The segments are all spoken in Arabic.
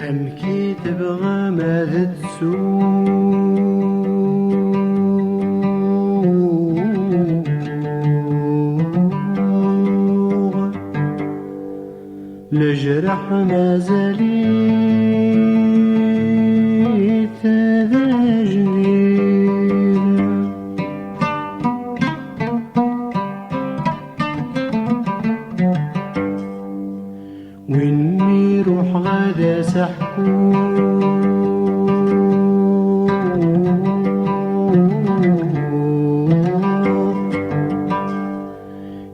أمكي تبغى ماذا تسوق لجرح ما زاليت ذا جديد وإني روح غدا سحكون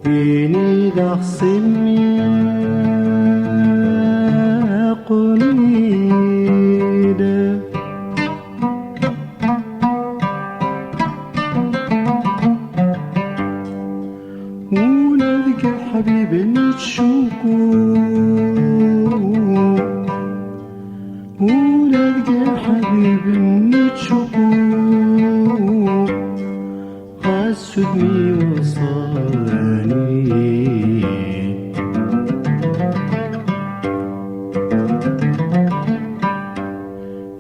إني ذا خصمي قليلا ونلقى حبيب نتشوكو ونلقى حبيب نتشوكو غاسدني وصاني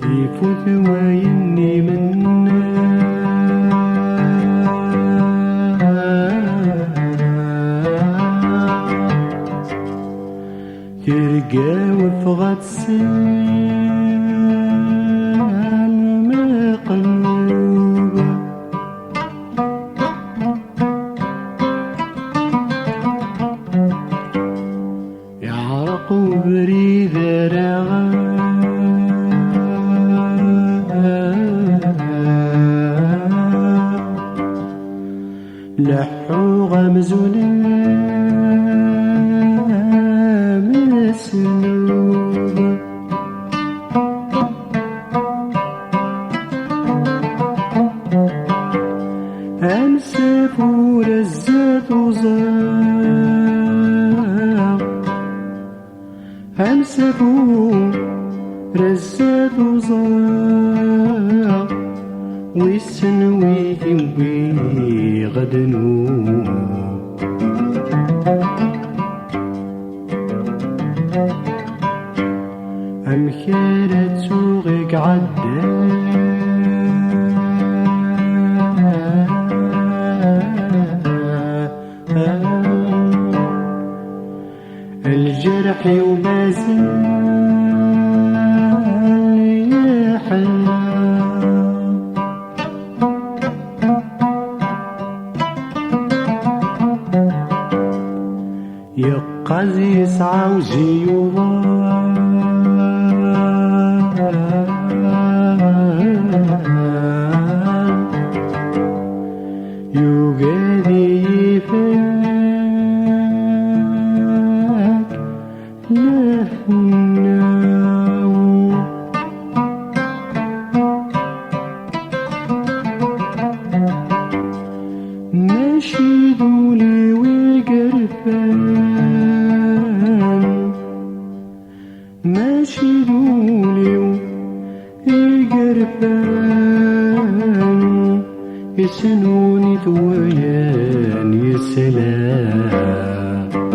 يفوت ويني منا تلقى وفغة السلم قلوبه يعرق بريد رغم لحو غمزون مسلوب أنسف ورزات وزاق أنسف ورزات وزاق والسنوي يموي غدنو أمكانت سوقك عدى الجرح وما زال يحلى يقظ يسعى وزيوضان يوقدي يفاك لهناو ماشي دولي وقرفان ماشي دولي وقرفان يسنوني ثويان يا سلام